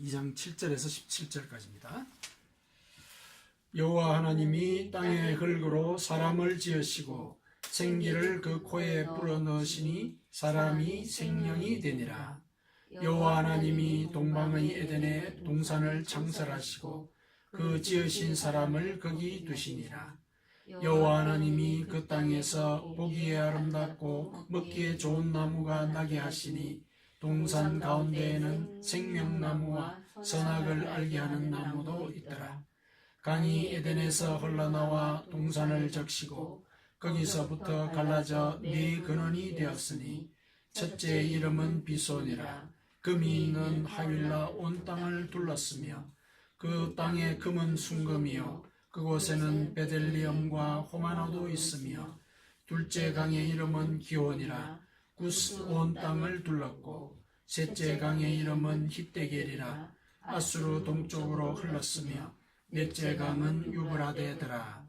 2장 7절에서 17절까지입니다. 여호와 하나님이 땅의 흙으로 사람을 지으시고 생기를 그 코에 불어넣으시니 사람이 생명이 되니라. 여호와 하나님이 동방의 에덴에 동산을 창설하시고 그 지으신 사람을 거기 두시니라. 여호와 하나님이 그 땅에서 보기에 아름답고 먹기에 좋은 나무가 나게 하시니 동산 가운데에는 생명나무와 선악을 알게 하는 나무도 있더라. 강이 에덴에서 흘러나와 동산을 적시고 거기서부터 갈라져 네 근원이 되었으니 첫째의 이름은 비손이라. 금이 있는 하윌라 온 땅을 둘렀으며 그 땅의 금은 순금이요 그곳에는 베델리엄과 호마노도 있으며 둘째 강의 이름은 기온이라. 구스 온 땅을 둘렀고 셋째 강의 이름은 히데겔이라. 아수르 동쪽으로 흘렀으며 넷째 강은 유브라데더라.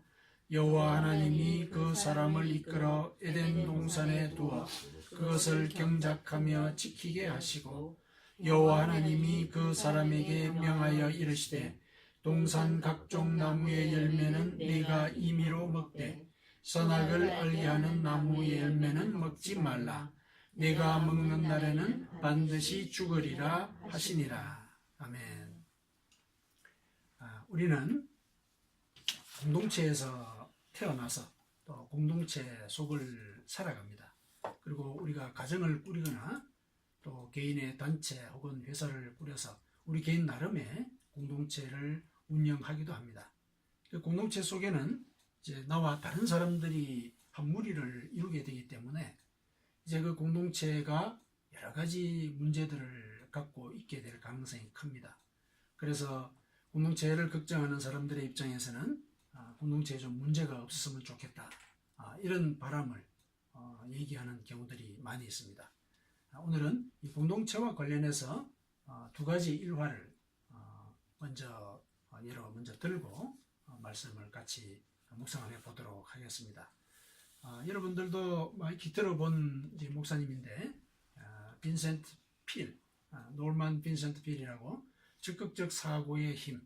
여호와 하나님이 그 사람을 이끌어 에덴 동산에 두어 그것을 경작하며 지키게 하시고 여호와 하나님이 그 사람에게 명하여 이르시되 동산 각종 나무의 열매는 네가 임의로 먹되 선악을 알게 하는 나무의 열매는 먹지 말라. 네가 먹는 날에는 반드시 죽으리라 하시니라. 아멘. 우리는 공동체에서 태어나서 또 공동체 속을 살아갑니다. 그리고 우리가 가정을 꾸리거나 또 개인의 단체 혹은 회사를 꾸려서 우리 개인 나름의 공동체를 운영하기도 합니다. 그 공동체 속에는 이제 나와 다른 사람들이 한 무리를 이루게 되기 때문에 이제 그 공동체가 여러 가지 문제들을 갖고 있게 될 가능성이 큽니다. 그래서 공동체를 걱정하는 사람들의 입장에서는 공동체에 좀 문제가 없었으면 좋겠다, 이런 바람을 얘기하는 경우들이 많이 있습니다. 오늘은 이 공동체와 관련해서 두 가지 일화를 먼저 들고 말씀을 같이 묵상해 보도록 하겠습니다. 여러분들도 많이 들어본 목사님인데 빈센트 필, 노만 빈센트 필이라고 적극적 사고의 힘,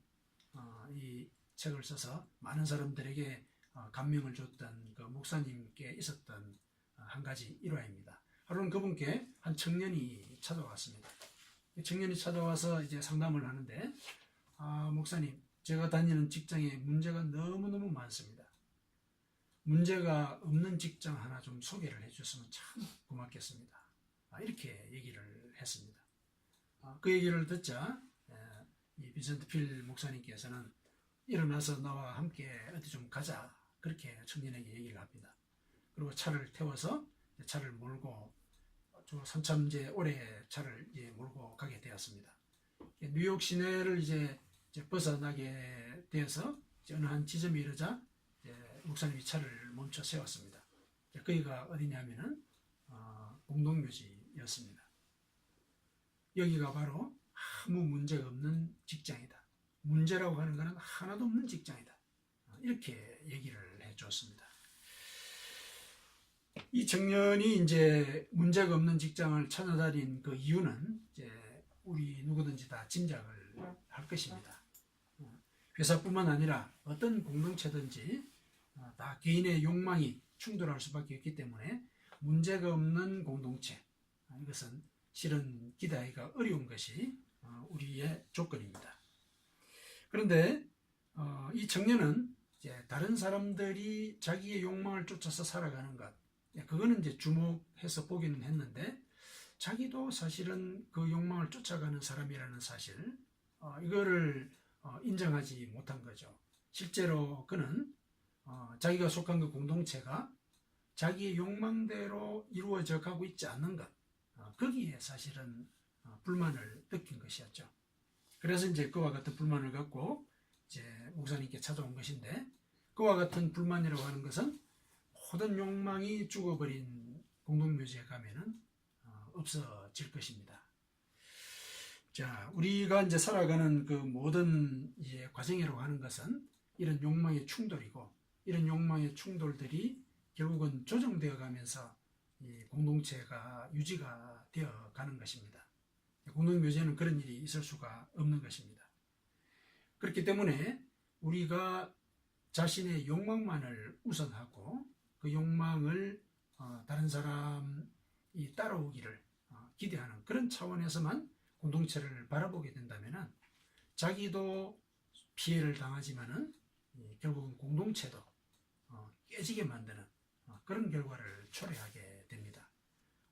이 책을 써서 많은 사람들에게 감명을 줬던 그 목사님께 있었던 한 가지 일화입니다. 하루는 그분께 한 청년이 찾아왔습니다. 청년이 찾아와서 이제 상담을 하는데, 목사님, 제가 다니는 직장에 문제가 너무너무 많습니다. 문제가 없는 직장 하나 좀 소개를 해주셨으면 참 고맙겠습니다. 이렇게 얘기를 했습니다. 그 얘기를 듣자 이 빈센트 필 목사님께서는 일어나서 나와 함께 어디 좀 가자, 그렇게 청년에게 얘기를 합니다. 그리고 차를 태워서 차를 몰고 한참 이제 오래 차를 몰고 가게 되었습니다. 뉴욕 시내를 이제 벗어나게 되어서 어느 한 지점에 이르자 목사님이 차를 멈춰 세웠습니다. 거기가 어디냐면은 공동묘지였습니다. 여기가 바로 아무 문제가 없는 직장이다. 문제라고 하는 것은 하나도 없는 직장이다. 이렇게 얘기를 해줬습니다. 이 청년이 이제 문제가 없는 직장을 찾아다닌 그 이유는 이제 우리 누구든지 다 짐작을 할 것입니다. 회사뿐만 아니라 어떤 공동체든지 다 개인의 욕망이 충돌할 수밖에 없기 때문에 문제가 없는 공동체, 이것은 실은 기대하기가 어려운 것이 우리의 조건입니다. 그런데 이 청년은 이제 다른 사람들이 자기의 욕망을 쫓아서 살아가는 것, 그거는 이제 주목해서 보기는 했는데 자기도 사실은 그 욕망을 쫓아가는 사람이라는 사실, 이거를 인정하지 못한 거죠. 실제로 그는 자기가 속한 그 공동체가 자기의 욕망대로 이루어져 가고 있지 않는 것, 거기에 사실은 불만을 느낀 것이었죠. 그래서 이제 그와 같은 불만을 갖고 이제 목사님께 찾아온 것인데, 그와 같은 불만이라고 하는 것은 모든 욕망이 죽어버린 공동묘지에 가면은 없어질 것입니다. 자, 우리가 이제 살아가는 그 모든 이제 과정이라고 하는 것은 이런 욕망의 충돌이고, 이런 욕망의 충돌들이 결국은 조정되어 가면서 이 공동체가 유지가 되어 가는 것입니다. 공동묘제는 그런 일이 있을 수가 없는 것입니다. 그렇기 때문에 우리가 자신의 욕망만을 우선하고 그 욕망을 다른 사람이 따라오기를 기대하는 그런 차원에서만 공동체를 바라보게 된다면 자기도 피해를 당하지만은 결국은 공동체도 깨지게 만드는 그런 결과를 초래하게 됩니다.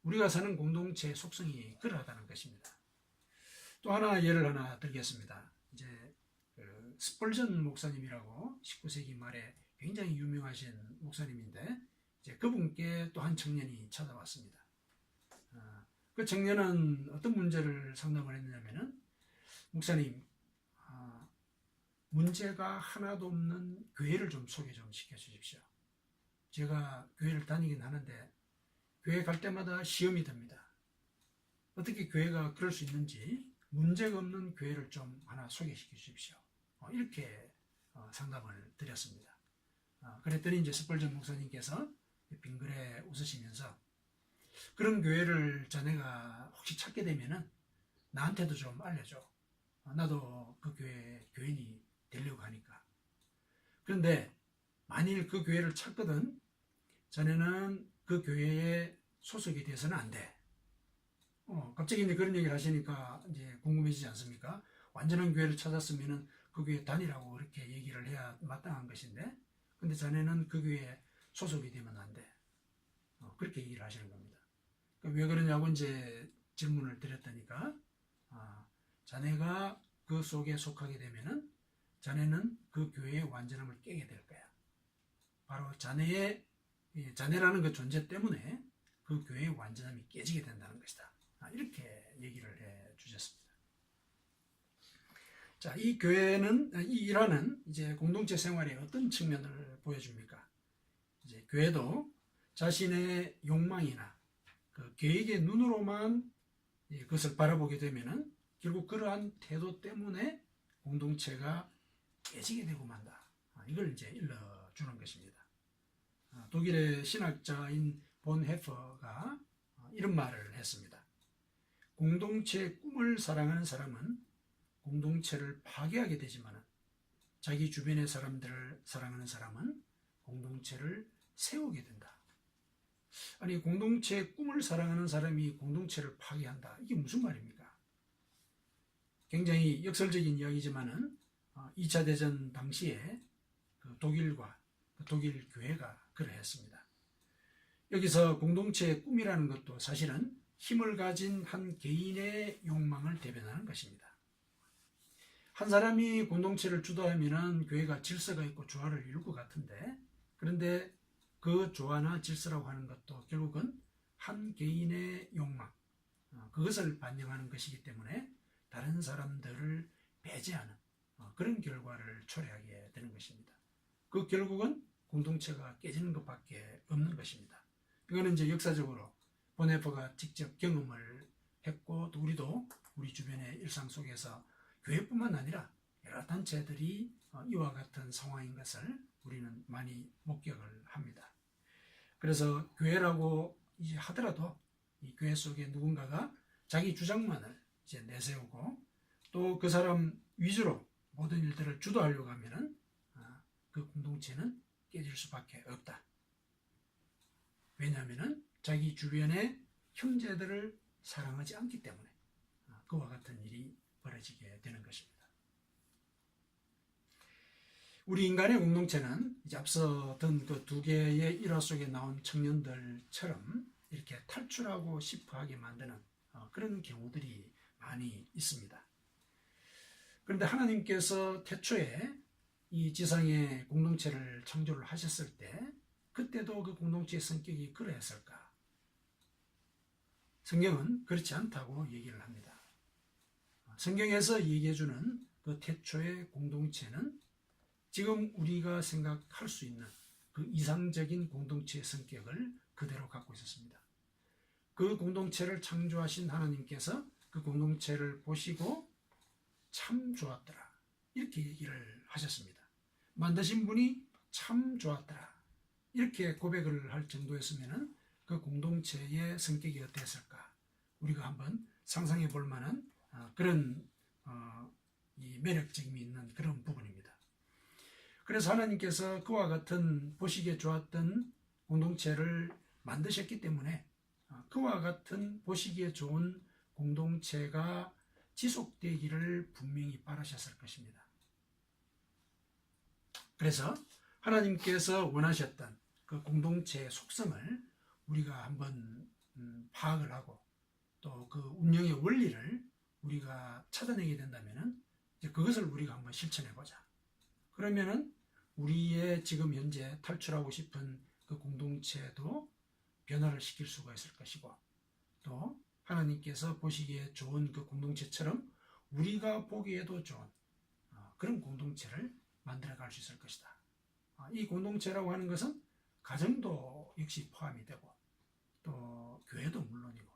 우리가 사는 공동체의 속성이 그러하다는 것입니다. 또 하나 예를 하나 들겠습니다. 이제 스펄전 목사님이라고 19세기 말에 굉장히 유명하신 목사님인데 이제 그분께 또 한 청년이 찾아왔습니다. 그 청년은 어떤 문제를 상담을 했냐면은 목사님, 문제가 하나도 없는 교회를 좀 소개 좀 시켜주십시오. 제가 교회를 다니긴 하는데 교회 갈 때마다 시험이 듭니다. 어떻게 교회가 그럴 수 있는지 문제가 없는 교회를 좀 하나 소개시켜 주십시오. 이렇게 상담을 드렸습니다. 그랬더니 이제 스펄전 목사님께서 빙그레 웃으시면서 그런 교회를 자네가 혹시 찾게 되면은 나한테도 좀 알려줘. 나도 그 교회 교인이 되려고 하니까. 그런데 만일 그 교회를 찾거든 자네는 그 교회에 소속이 돼서는 안 돼. 갑자기 이제 그런 얘기를 하시니까 이제 궁금해지지 않습니까? 완전한 교회를 찾았으면은 그 교회 다니라고 그렇게 얘기를 해야 마땅한 것인데, 근데 자네는 그 교회에 소속이 되면 안 돼. 그렇게 얘기를 하시는 겁니다. 왜 그러냐고 이제 질문을 드렸다니까, 자네가 그 속에 속하게 되면은 자네는 그 교회의 완전함을 깨게 될 거야. 바로 자네라는 그 존재 때문에 그 교회의 완전함이 깨지게 된다는 것이다. 이렇게 얘기를 해 주셨습니다. 자, 이 교회는, 이 일화는 이제 공동체 생활의 어떤 측면을 보여줍니까? 이제 교회도 자신의 욕망이나 그 계획의 눈으로만 그것을 바라보게 되면은 결국 그러한 태도 때문에 공동체가 깨지게 되고 만다. 이걸 이제 일러주는 것입니다. 독일의 신학자인 본 헤퍼가 이런 말을 했습니다. 공동체의 꿈을 사랑하는 사람은 공동체를 파괴하게 되지만 자기 주변의 사람들을 사랑하는 사람은 공동체를 세우게 된다. 아니, 공동체의 꿈을 사랑하는 사람이 공동체를 파괴한다. 이게 무슨 말입니까? 굉장히 역설적인 이야기지만은 2차 대전 당시에 그 독일과 독일 교회가 그러했습니다. 여기서 공동체의 꿈이라는 것도 사실은 힘을 가진 한 개인의 욕망을 대변하는 것입니다. 한 사람이 공동체를 주도하면 교회가 질서가 있고 조화를 이룰 것 같은데, 그런데 그 조화나 질서라고 하는 것도 결국은 한 개인의 욕망, 그것을 반영하는 것이기 때문에 다른 사람들을 배제하는 그런 결과를 초래하게 되는 것입니다. 그 결국은 공동체가 깨지는 것밖에 없는 것입니다. 이거는 이제 역사적으로 보네퍼가 직접 경험을 했고, 또 우리도 우리 주변의 일상 속에서 교회뿐만 아니라 여러 단체들이 이와 같은 상황인 것을 우리는 많이 목격을 합니다. 그래서 교회라고 이제 하더라도 이 교회 속에 누군가가 자기 주장만을 이제 내세우고 또 그 사람 위주로 모든 일들을 주도하려고 하면은 그 공동체는 깨질 수밖에 없다. 왜냐하면은 자기 주변의 형제들을 사랑하지 않기 때문에 그와 같은 일이 벌어지게 되는 것입니다. 우리 인간의 공동체는 이제 앞서 든 그 두 개의 일화 속에 나온 청년들처럼 이렇게 탈출하고 싶어 하게 만드는 그런 경우들이 많이 있습니다. 그런데 하나님께서 태초에 이 지상의 공동체를 창조를 하셨을 때 그때도 그 공동체의 성격이 그러했을까? 성경은 그렇지 않다고 얘기를 합니다. 성경에서 얘기해주는 그 태초의 공동체는 지금 우리가 생각할 수 있는 그 이상적인 공동체의 성격을 그대로 갖고 있었습니다. 그 공동체를 창조하신 하나님께서 그 공동체를 보시고 참 좋았더라. 이렇게 얘기를 하셨습니다. 만드신 분이 참 좋았더라. 이렇게 고백을 할 정도였으면 그 공동체의 성격이 어땠을까? 우리가 한번 상상해 볼 만한 그런 이 매력적임이 있는 그런 부분입니다. 그래서 하나님께서 그와 같은 보시기에 좋았던 공동체를 만드셨기 때문에 그와 같은 보시기에 좋은 공동체가 지속되기를 분명히 바라셨을 것입니다. 그래서 하나님께서 원하셨던 그 공동체의 속성을 우리가 한번 파악을 하고 또 그 운영의 원리를 우리가 찾아내게 된다면 이제 그것을 우리가 한번 실천해 보자. 그러면은 우리의 지금 현재 탈출하고 싶은 그 공동체도 변화를 시킬 수가 있을 것이고 또 하나님께서 보시기에 좋은 그 공동체처럼 우리가 보기에도 좋은 그런 공동체를 만들어갈 수 있을 것이다. 이 공동체라고 하는 것은 가정도 역시 포함이 되고 또 교회도 물론이고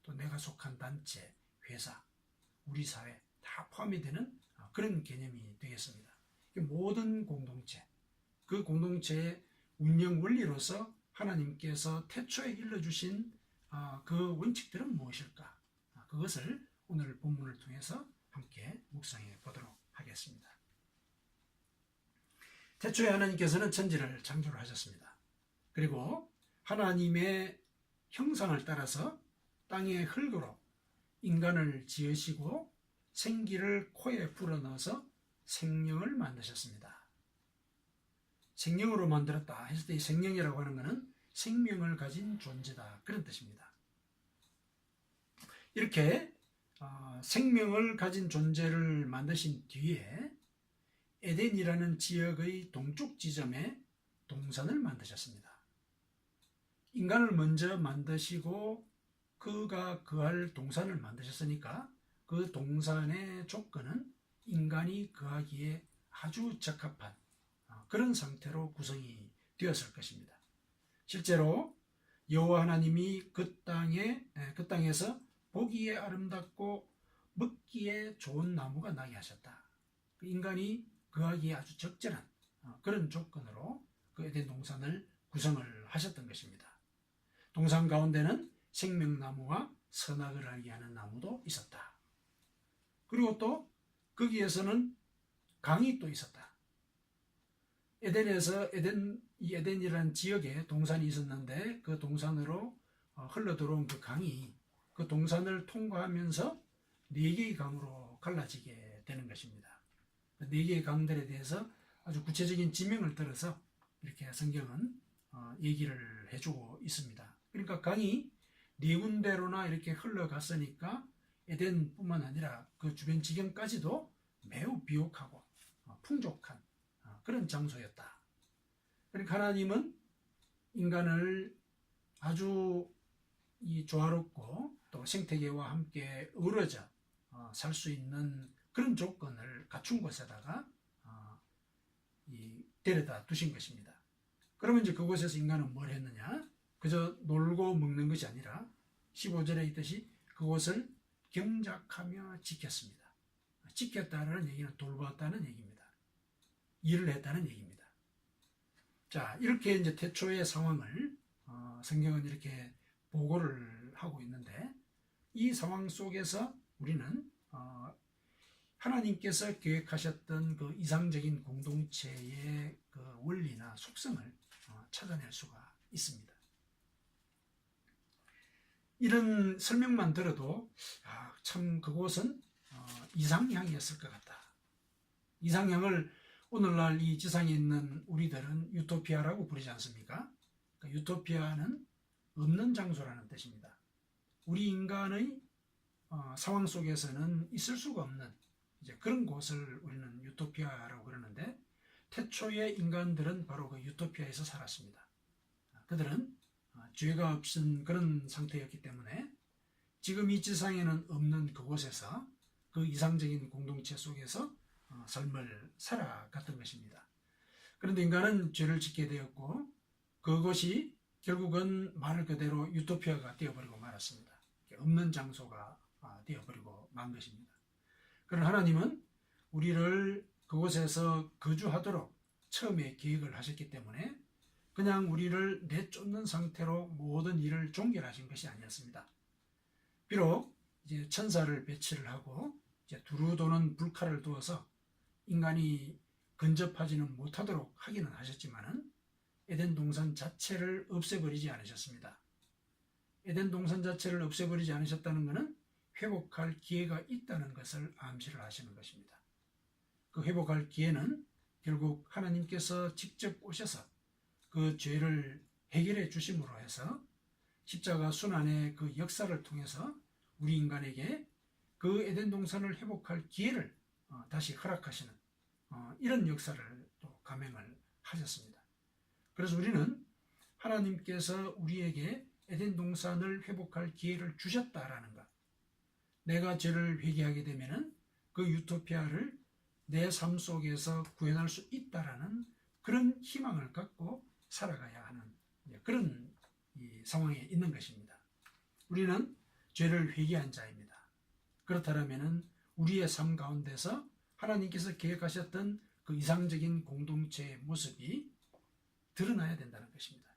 또 내가 속한 단체, 회사, 우리 사회 다 포함이 되는 그런 개념이 되겠습니다. 모든 공동체, 그 공동체의 운영 원리로서 하나님께서 태초에 일러주신 그 원칙들은 무엇일까? 그것을 오늘 본문을 통해서 함께 묵상해 보도록 하겠습니다. 태초에 하나님께서는 천지를 창조를 하셨습니다. 그리고 하나님의 형상을 따라서 땅의 흙으로 인간을 지으시고 생기를 코에 불어넣어서 생명을 만드셨습니다. 생명으로 만들었다 했을 때 이 생명이라고 하는 것은 생명을 가진 존재다 그런 뜻입니다. 이렇게 생명을 가진 존재를 만드신 뒤에 에덴이라는 지역의 동쪽 지점에 동산을 만드셨습니다. 인간을 먼저 만드시고 그가 거할 동산을 만드셨으니까 그 동산의 조건은 인간이 거하기에 아주 적합한 그런 상태로 구성이 되었을 것입니다. 실제로 여호와 하나님이 그 땅에서 보기에 아름답고 먹기에 좋은 나무가 나게 하셨다. 인간이 거하기에 아주 적절한 그런 조건으로 그 에덴 동산을 구성을 하셨던 것입니다. 동산 가운데는 생명나무와 선악을 알게 하는 나무도 있었다. 그리고 또 거기에서는 강이 또 있었다. 에덴에서 이 에덴이라는 지역에 동산이 있었는데 그 동산으로 흘러들어온 그 강이 그 동산을 통과하면서 4개의 강으로 갈라지게 되는 것입니다. 4개의 강들에 대해서 아주 구체적인 지명을 들어서 이렇게 성경은 얘기를 해주고 있습니다. 그러니까 강이 4군데로나 이렇게 흘러갔으니까 에덴뿐만 아니라 그 주변 지경까지도 매우 비옥하고 풍족한 그런 장소였다. 그러니까 하나님은 인간을 아주 이 조화롭고 또 생태계와 함께 어우러져 살 수 있는 그런 조건을 갖춘 곳에다가 데려다 두신 것입니다. 그러면 이제 그곳에서 인간은 뭘 했느냐? 그저 놀고 먹는 것이 아니라 15절에 있듯이 그곳을 경작하며 지켰습니다. 지켰다는 얘기는 돌봤다는 얘기입니다. 일을 했다는 얘기입니다. 자, 이렇게 이제 태초의 상황을 성경은 이렇게 보고를 하고 있는데 이 상황 속에서 우리는 하나님께서 계획하셨던 그 이상적인 공동체의 그 원리나 속성을 찾아낼 수가 있습니다. 이런 설명만 들어도 참 그곳은 이상향이었을 것 같다. 이상향을 오늘날 이 지상에 있는 우리들은 유토피아라고 부르지 않습니까? 그러니까 유토피아는 없는 장소라는 뜻입니다. 우리 인간의 상황 속에서는 있을 수가 없는 이제 그런 곳을 우리는 유토피아라고 그러는데 태초의 인간들은 바로 그 유토피아에서 살았습니다. 그들은 죄가 없은 그런 상태였기 때문에 지금 이 지상에는 없는 그곳에서 그 이상적인 공동체 속에서 삶을 살아갔던 것입니다. 그런데 인간은 죄를 짓게 되었고 그것이 결국은 말 그대로 유토피아가 되어버리고 말았습니다. 없는 장소가 되어버리고 만 것입니다. 그러나 하나님은 우리를 그곳에서 거주하도록 처음에 계획을 하셨기 때문에 그냥 우리를 내쫓는 상태로 모든 일을 종결하신 것이 아니었습니다. 비록 이제 천사를 배치를 하고 이제 두루 도는 불칼을 두어서 인간이 근접하지는 못하도록 하기는 하셨지만은 에덴 동산 자체를 없애버리지 않으셨습니다. 에덴 동산 자체를 없애버리지 않으셨다는 것은 회복할 기회가 있다는 것을 암시를 하시는 것입니다. 그 회복할 기회는 결국 하나님께서 직접 오셔서 그 죄를 해결해 주심으로 해서 십자가 순환의 그 역사를 통해서 우리 인간에게 그 에덴 동산을 회복할 기회를 다시 허락하시는 이런 역사를 또 감행을 하셨습니다. 그래서 우리는 하나님께서 우리에게 에덴 동산을 회복할 기회를 주셨다라는 것, 내가 죄를 회개하게 되면은 그 유토피아를 내 삶 속에서 구현할 수 있다라는 그런 희망을 갖고 살아가야 하는 그런 상황에 있는 것입니다. 우리는 죄를 회개한 자입니다. 그렇다면 우리의 삶 가운데서 하나님께서 계획하셨던 그 이상적인 공동체의 모습이 드러나야 된다는 것입니다.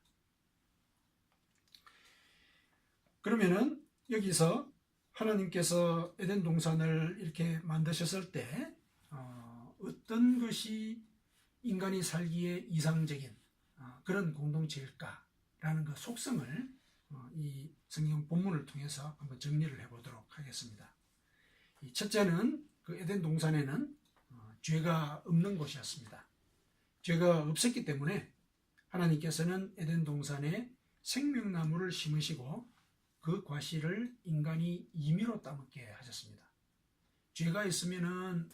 그러면은 여기서 하나님께서 에덴 동산을 이렇게 만드셨을 때 어떤 것이 인간이 살기에 이상적인 그런 공동체일까라는 그 속성을 이 성경 본문을 통해서 한번 정리를 해보도록 하겠습니다. 첫째는 그 에덴 동산에는 죄가 없는 곳이었습니다. 죄가 없었기 때문에 하나님께서는 에덴 동산에 생명나무를 심으시고 그 과실을 인간이 임의로 따먹게 하셨습니다. 죄가 있으면은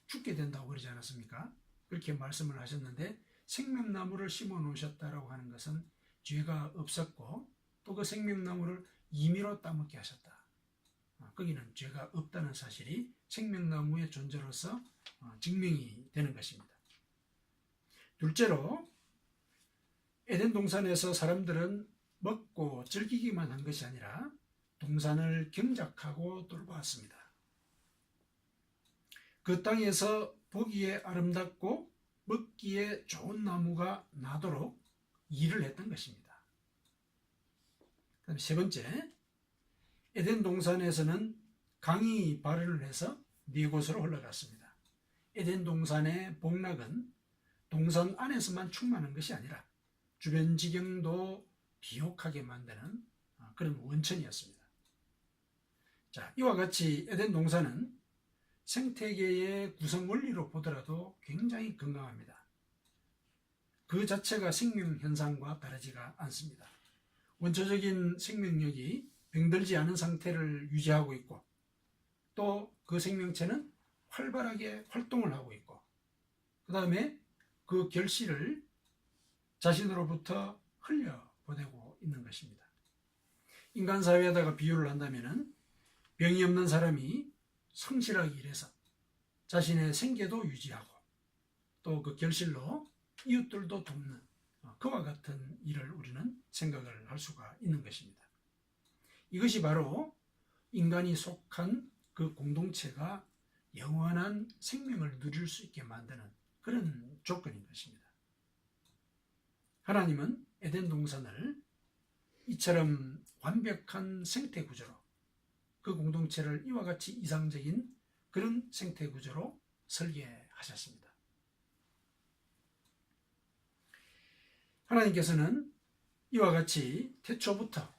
죽게 된다고 그러지 않았습니까? 그렇게 말씀을 하셨는데 생명나무를 심어 놓으셨다라고 하는 것은 죄가 없었고 또 그 생명나무를 임의로 따먹게 하셨다. 거기는 죄가 없다는 사실이 생명나무의 존재로서 증명이 되는 것입니다. 둘째로 에덴 동산에서 사람들은 먹고 즐기기만 한 것이 아니라 동산을 경작하고 돌보았습니다. 그 땅에서 보기에 아름답고 먹기에 좋은 나무가 나도록 일을 했던 것입니다. 그다음 세 번째, 에덴 동산에서는 강이 발현을 해서 네 곳으로 흘러갔습니다. 에덴 동산의 복락은 동산 안에서만 충만한 것이 아니라 주변 지경도 비옥하게 만드는 그런 원천이었습니다. 자, 이와 같이 에덴 동산은 생태계의 구성 원리로 보더라도 굉장히 건강합니다. 그 자체가 생명 현상과 다르지가 않습니다. 원초적인 생명력이 병들지 않은 상태를 유지하고 있고 또 그 생명체는 활발하게 활동을 하고 있고 그 다음에 그 결실을 자신으로부터 흘려보내고 있는 것입니다. 인간 사회에다가 비유를 한다면 병이 없는 사람이 성실하게 일해서 자신의 생계도 유지하고 또 그 결실로 이웃들도 돕는 그와 같은 일을 우리는 생각을 할 수가 있는 것입니다. 이것이 바로 인간이 속한 그 공동체가 영원한 생명을 누릴 수 있게 만드는 그런 조건인 것입니다. 하나님은 에덴 동산을 이처럼 완벽한 생태 구조로 그 공동체를 이와 같이 이상적인 그런 생태 구조로 설계하셨습니다. 하나님께서는 이와 같이 태초부터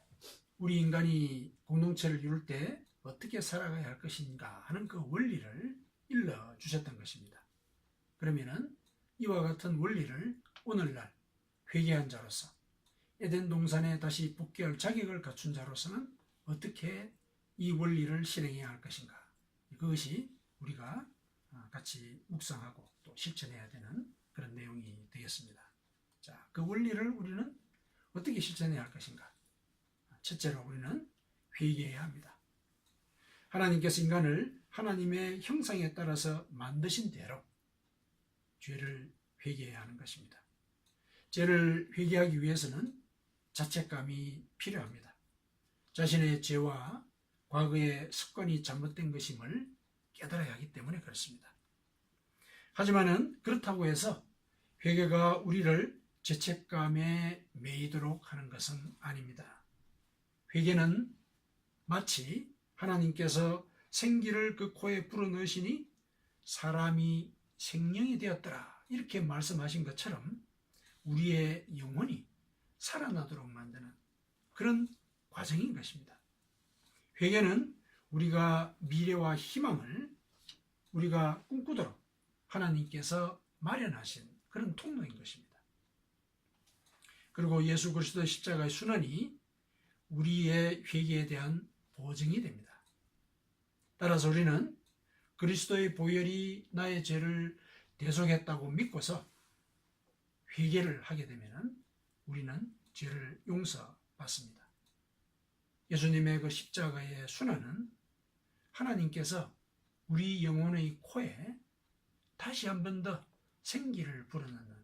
우리 인간이 공동체를 이룰 때 어떻게 살아가야 할 것인가 하는 그 원리를 일러주셨던 것입니다. 그러면은 이와 같은 원리를 오늘날 회개한 자로서 에덴 동산에 다시 복귀할 자격을 갖춘 자로서는 어떻게 이 원리를 실행해야 할 것인가, 그것이 우리가 같이 묵상하고 또 실천해야 되는 그런 내용이 되겠습니다. 자, 그 원리를 우리는 어떻게 실천해야 할 것인가? 첫째로 우리는 회개해야 합니다. 하나님께서 인간을 하나님의 형상에 따라서 만드신 대로 죄를 회개해야 하는 것입니다. 죄를 회개하기 위해서는 자책감이 필요합니다. 자신의 죄와 과거의 습관이 잘못된 것임을 깨달아야 하기 때문에 그렇습니다. 하지만은 그렇다고 해서 회개가 우리를 죄책감에 매이도록 하는 것은 아닙니다. 회개는 마치 하나님께서 생기를 그 코에 불어넣으시니 사람이 생명이 되었더라, 이렇게 말씀하신 것처럼 우리의 영혼이 살아나도록 만드는 그런 과정인 것입니다. 회개는 우리가 미래와 희망을 우리가 꿈꾸도록 하나님께서 마련하신 그런 통로인 것입니다. 그리고 예수 그리스도의 십자가의 순환이 우리의 회개에 대한 보증이 됩니다. 따라서 우리는 그리스도의 보혈이 나의 죄를 대속했다고 믿고서 회개를 하게 되면 우리는 죄를 용서받습니다. 예수님의 그 십자가의 순환은 하나님께서 우리 영혼의 코에 다시 한 번 더 생기를 불어넣는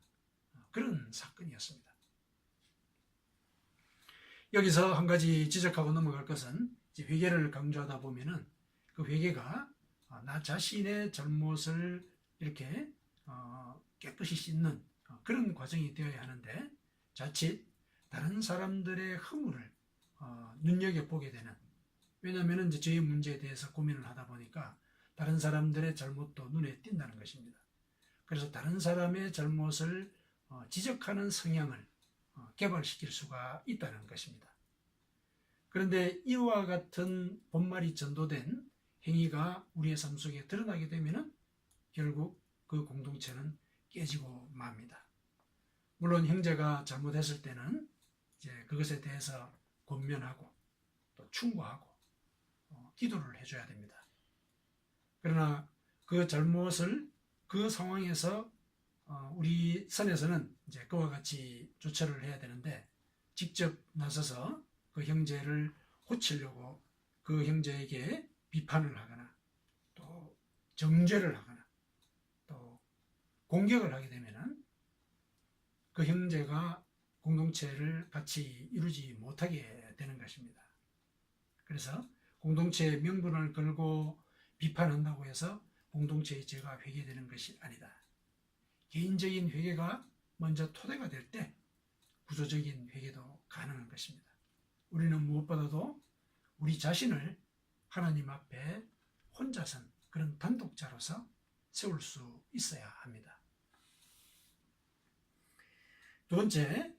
그런 사건이었습니다. 여기서 한 가지 지적하고 넘어갈 것은, 회개를 강조하다 보면은 그 회개가 나 자신의 잘못을 이렇게 깨끗이 씻는 그런 과정이 되어야 하는데, 자칫 다른 사람들의 허물을 눈여겨보게 되는, 왜냐하면 이제 죄의 문제에 대해서 고민을 하다 보니까 다른 사람들의 잘못도 눈에 띈다는 것입니다. 그래서 다른 사람의 잘못을 지적하는 성향을 개발시킬 수가 있다는 것입니다. 그런데 이와 같은 본말이 전도된 행위가 우리의 삶 속에 드러나게 되면 결국 그 공동체는 깨지고 맙니다. 물론 형제가 잘못했을 때는 이제 그것에 대해서 권면하고 또 충고하고 기도를 해줘야 됩니다. 그러나 그 잘못을 그 상황에서 우리 선에서는 이제 그와 같이 조처를 해야 되는데, 직접 나서서 그 형제를 고치려고 그 형제에게 비판을 하거나 또 정죄를 하거나 또 공격을 하게 되면은 그 형제가 공동체를 같이 이루지 못하게 되는 것입니다. 그래서 공동체의 명분을 걸고 비판한다고 해서 공동체의 죄가 회개되는 것이 아니다. 개인적인 회개가 먼저 토대가 될 때 구조적인 회개도 가능한 것입니다. 우리는 무엇보다도 우리 자신을 하나님 앞에 혼자선 그런 단독자로서 세울 수 있어야 합니다. 두 번째,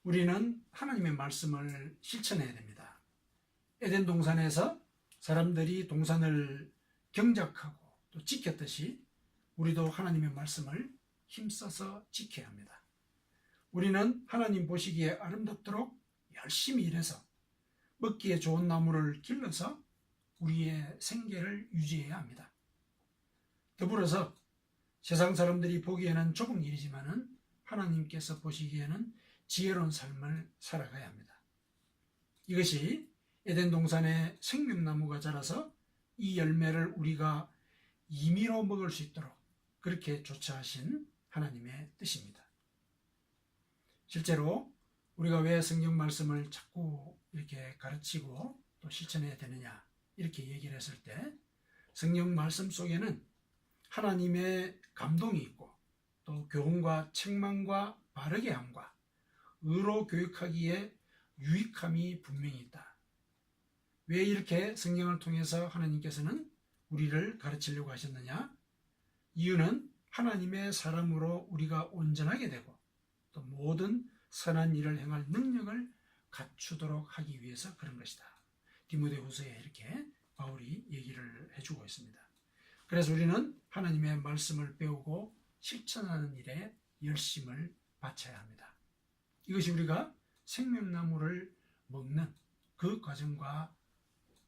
우리는 하나님의 말씀을 실천해야 됩니다. 에덴 동산에서 사람들이 동산을 경작하고 또 지켰듯이 우리도 하나님의 말씀을 힘써서 지켜야 합니다. 우리는 하나님 보시기에 아름답도록 열심히 일해서 먹기에 좋은 나무를 길러서 우리의 생계를 유지해야 합니다. 더불어서 세상 사람들이 보기에는 좁은 일이지만은 하나님께서 보시기에는 지혜로운 삶을 살아가야 합니다. 이것이 에덴 동산에 생명나무가 자라서 이 열매를 우리가 임의로 먹을 수 있도록 그렇게 조처하신 하나님의 뜻입니다. 실제로 우리가 왜 성경 말씀을 자꾸 이렇게 가르치고 또 실천해야 되느냐 이렇게 얘기를 했을 때, 성경 말씀 속에는 하나님의 감동이 있고 또 교훈과 책망과 바르게 함과 의로 교육하기에 유익함이 분명히 있다. 왜 이렇게 성경을 통해서 하나님께서는 우리를 가르치려고 하셨느냐? 이유는 하나님의 사람으로 우리가 온전하게 되고 또 모든 선한 일을 행할 능력을 갖추도록 하기 위해서 그런 것이다. 디모데후서에 이렇게 바울이 얘기를 해주고 있습니다. 그래서 우리는 하나님의 말씀을 배우고 실천하는 일에 열심을 바쳐야 합니다. 이것이 우리가 생명나무를 먹는 그 과정과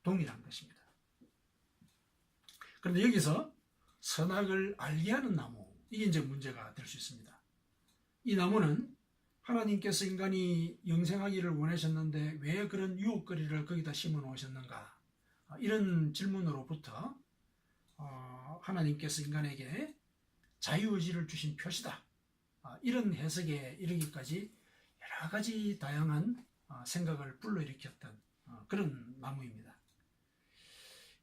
동일한 것입니다. 그런데 여기서 선악을 알게 하는 나무, 이게 이제 문제가 될 수 있습니다. 이 나무는 하나님께서 인간이 영생하기를 원하셨는데 왜 그런 유혹거리를 거기다 심어 놓으셨는가? 이런 질문으로부터 하나님께서 인간에게 자유의지를 주신 표시다. 이런 해석에 이르기까지 여러 가지 다양한 생각을 불러일으켰던 그런 나무입니다.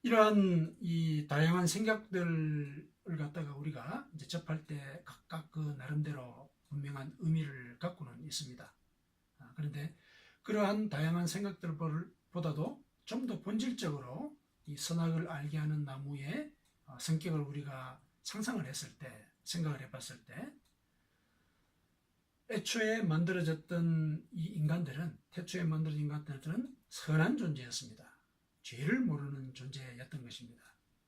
이러한 이 다양한 생각들을 갖다가 우리가 이제 접할 때 각각 그 나름대로 분명한 의미를 갖고는 있습니다. 그런데 그러한 다양한 생각들보다도 좀 더 본질적으로 이 선악을 알게 하는 나무의 성격을 우리가 상상을 했을 때, 생각을 해봤을 때, 애초에 만들어졌던 이 인간들은, 태초에 만들어진 인간들은 선한 존재였습니다. 죄를 모르는 존재였던 것입니다.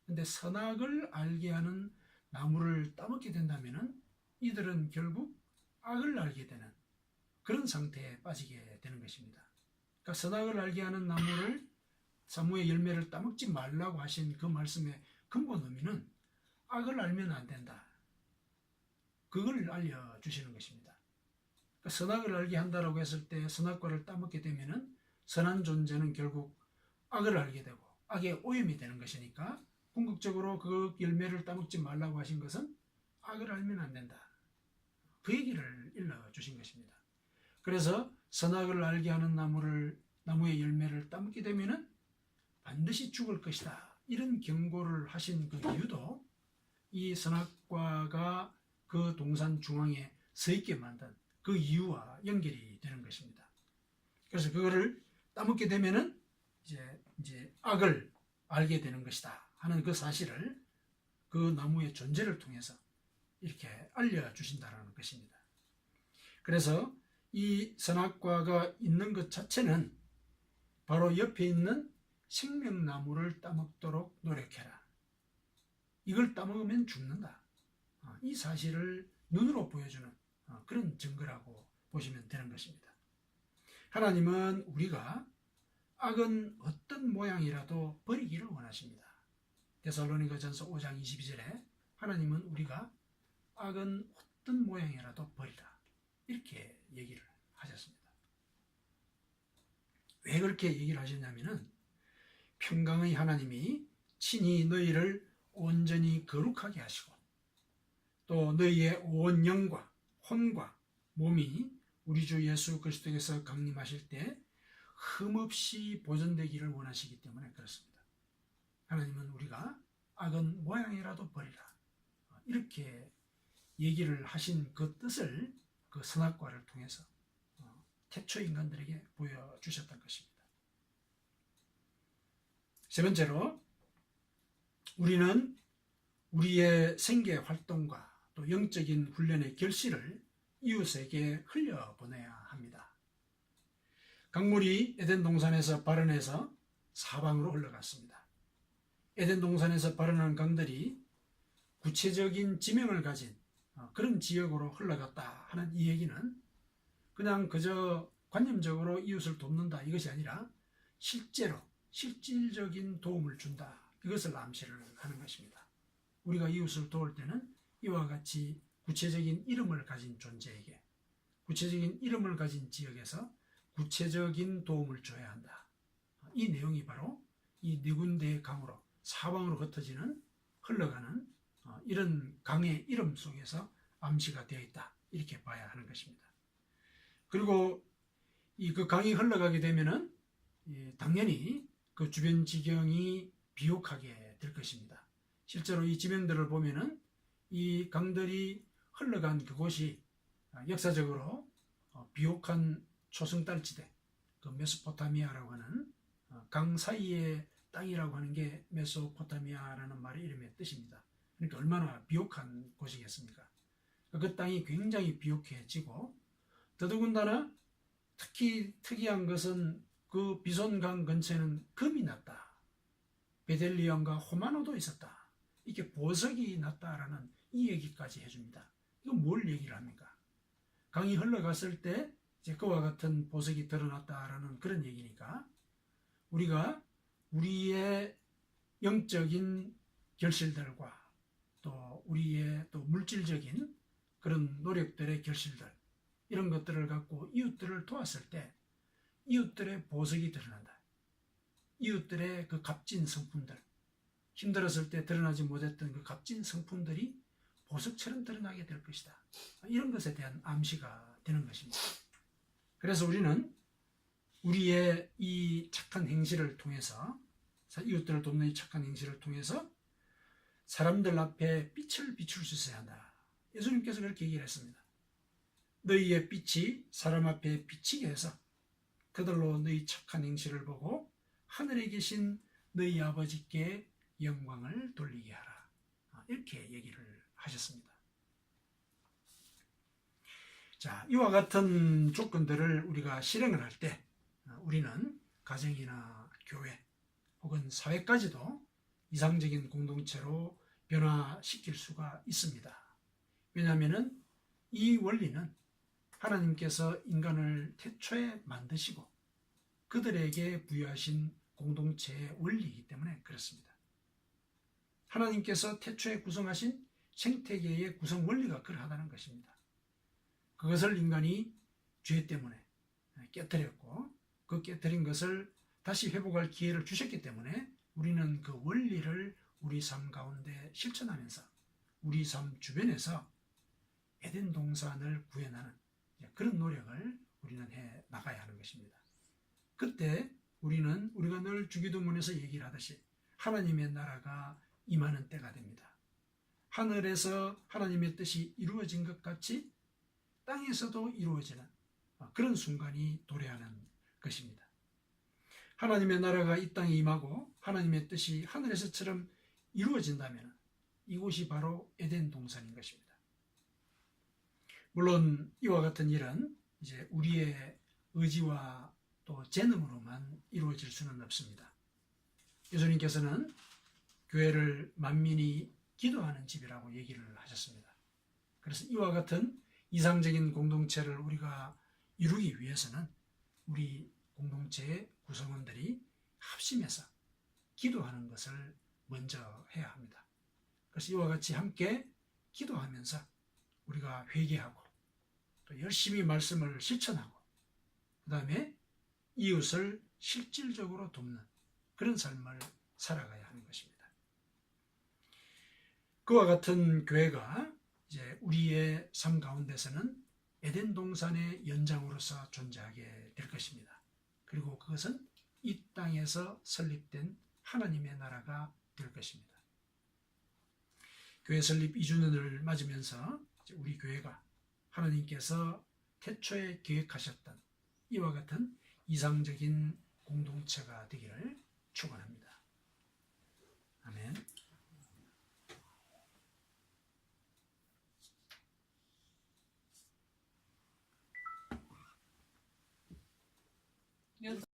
근데 선악을 알게 하는 나무를 따먹게 된다면 이들은 결국 악을 알게 되는 그런 상태에 빠지게 되는 것입니다. 그러니까 선악을 알게 하는 나무의 열매를 따먹지 말라고 하신 그 말씀의 근본 의미는 악을 알면 안 된다. 그걸 알려주시는 것입니다. 그러니까 선악을 알게 한다라고 했을 때 선악과를 따먹게 되면 선한 존재는 결국 악을 알게 되고 악의 오염이 되는 것이니까 궁극적으로 그 열매를 따먹지 말라고 하신 것은 악을 알면 안 된다. 그 얘기를 일러주신 것입니다. 그래서 선악을 알게 하는 나무의 열매를 따먹게 되면 반드시 죽을 것이다. 이런 경고를 하신 그 이유도 이 선악과가 그 동산 중앙에 서 있게 만든 그 이유와 연결이 되는 것입니다. 그래서 그거를 따먹게 되면은 이제 악을 알게 되는 것이다 하는 그 사실을 그 나무의 존재를 통해서 이렇게 알려주신다는 것입니다. 그래서 이 선악과가 있는 것 자체는 바로 옆에 있는 생명나무를 따먹도록 노력해라. 이걸 따먹으면 죽는다. 이 사실을 눈으로 보여주는 그런 증거라고 보시면 되는 것입니다. 하나님은 우리가 악은 어떤 모양이라도 버리기를 원하십니다. 데살로니가전서 5장 22절에 하나님은 우리가 악은 어떤 모양이라도 버리라. 이렇게 얘기를 하셨습니다. 왜 그렇게 얘기를 하셨냐면은 평강의 하나님이 친히 너희를 온전히 거룩하게 하시고 또 너희의 온 영과 혼과 몸이 우리 주 예수 그리스도께서 강림하실 때 흠없이 보존되기를 원하시기 때문에 그렇습니다. 하나님은 우리가 악은 모양이라도 버리라. 이렇게 얘기를 하신 그 뜻을 그 선악과를 통해서 태초 인간들에게 보여주셨던 것입니다. 세 번째로 우리는 우리의 생계 활동과 또 영적인 훈련의 결실을 이웃에게 흘려보내야 합니다. 강물이 에덴 동산에서 발원해서 사방으로 흘러갔습니다. 에덴 동산에서 발원한 강들이 구체적인 지명을 가진 그런 지역으로 흘러갔다 하는 이 얘기는 그냥 그저 관념적으로 이웃을 돕는다 이것이 아니라 실질적인 도움을 준다. 이것을 암시를 하는 것입니다. 우리가 이웃을 도울 때는 이와 같이 구체적인 이름을 가진 존재에게, 구체적인 이름을 가진 지역에서 구체적인 도움을 줘야 한다. 이 내용이 바로 이 네 군데의 강으로 사방으로 흩어지는 흘러가는 이런 강의 이름 속에서 암시가 되어 있다. 이렇게 봐야 하는 것입니다. 그리고 그 강이 흘러가게 되면은 당연히 그 주변 지경이 비옥하게 될 것입니다. 실제로 이 지명들을 보면은 이 강들이 흘러간 그곳이 역사적으로 비옥한 초승달지대, 그 메소포타미아라고 하는 강 사이의 땅이라고 하는 게 메소포타미아라는 말의 이름의 뜻입니다. 그러니까 얼마나 비옥한 곳이겠습니까? 그 땅이 굉장히 비옥해지고 더더군다나 특히 특이한 것은 그 비손강 근처에는 금이 났다. 베델리엄과 호마노도 있었다. 이렇게 보석이 났다라는 이 얘기까지 해줍니다. 이건 뭘 얘기를 합니까? 강이 흘러갔을 때 이제 그와 같은 보석이 드러났다라는 그런 얘기니까 우리가 우리의 영적인 결실들과 또 우리의 또 물질적인 그런 노력들의 결실들 이런 것들을 갖고 이웃들을 도왔을 때 이웃들의 보석이 드러난다. 이웃들의 그 값진 성품들, 힘들었을 때 드러나지 못했던 그 값진 성품들이 보석처럼 드러나게 될 것이다. 이런 것에 대한 암시가 되는 것입니다. 그래서 우리는 우리의 이 착한 행실을 통해서 이웃들을 돕는 이 착한 행실을 통해서 사람들 앞에 빛을 비출 수 있어야 한다. 예수님께서 그렇게 얘기를 했습니다. 너희의 빛이 사람 앞에 비치게 해서 그들로 너희 착한 행실을 보고 하늘에 계신 너희 아버지께 영광을 돌리게 하라. 이렇게 얘기를 하셨습니다. 자, 이와 같은 조건들을 우리가 실행을 할 때 우리는 가정이나 교회 혹은 사회까지도 이상적인 공동체로 변화시킬 수가 있습니다. 왜냐하면 이 원리는 하나님께서 인간을 태초에 만드시고 그들에게 부여하신 공동체의 원리이기 때문에 그렇습니다. 하나님께서 태초에 구성하신 생태계의 구성 원리가 그러하다는 것입니다. 그것을 인간이 죄 때문에 깨뜨렸고 그 깨뜨린 것을 다시 회복할 기회를 주셨기 때문에 우리는 그 원리를 우리 삶 가운데 실천하면서 우리 삶 주변에서 에덴 동산을 구해나는 그런 노력을 우리는 해 나가야 하는 것입니다. 그때 우리가 늘 주기도문에서 얘기를 하듯이 하나님의 나라가 임하는 때가 됩니다. 하늘에서 하나님의 뜻이 이루어진 것 같이 땅에서도 이루어지는 그런 순간이 도래하는 것입니다. 하나님의 나라가 이 땅에 임하고 하나님의 뜻이 하늘에서처럼 이루어진다면 이곳이 바로 에덴 동산인 것입니다. 물론 이와 같은 일은 이제 우리의 의지와 또 재능으로만 이루어질 수는 없습니다. 예수님께서는 교회를 만민이 기도하는 집이라고 얘기를 하셨습니다. 그래서 이와 같은 이상적인 공동체를 우리가 이루기 위해서는 우리 공동체의 구성원들이 합심해서 기도하는 것을 먼저 해야 합니다. 그래서 이와 같이 함께 기도하면서 우리가 회개하고 또 열심히 말씀을 실천하고 그 다음에 이웃을 실질적으로 돕는 그런 삶을 살아가야 하는 것입니다. 그와 같은 교회가 이제 우리의 삶 가운데서는 에덴 동산의 연장으로서 존재하게 될 것입니다. 그리고 그것은 이 땅에서 설립된 하나님의 나라가 될 것입니다. 교회 설립 2주년을 맞으면서 우리 교회가 하나님께서 태초에 계획하셨던 이와 같은 이상적인 공동체가 되기를 축원합니다. 아멘.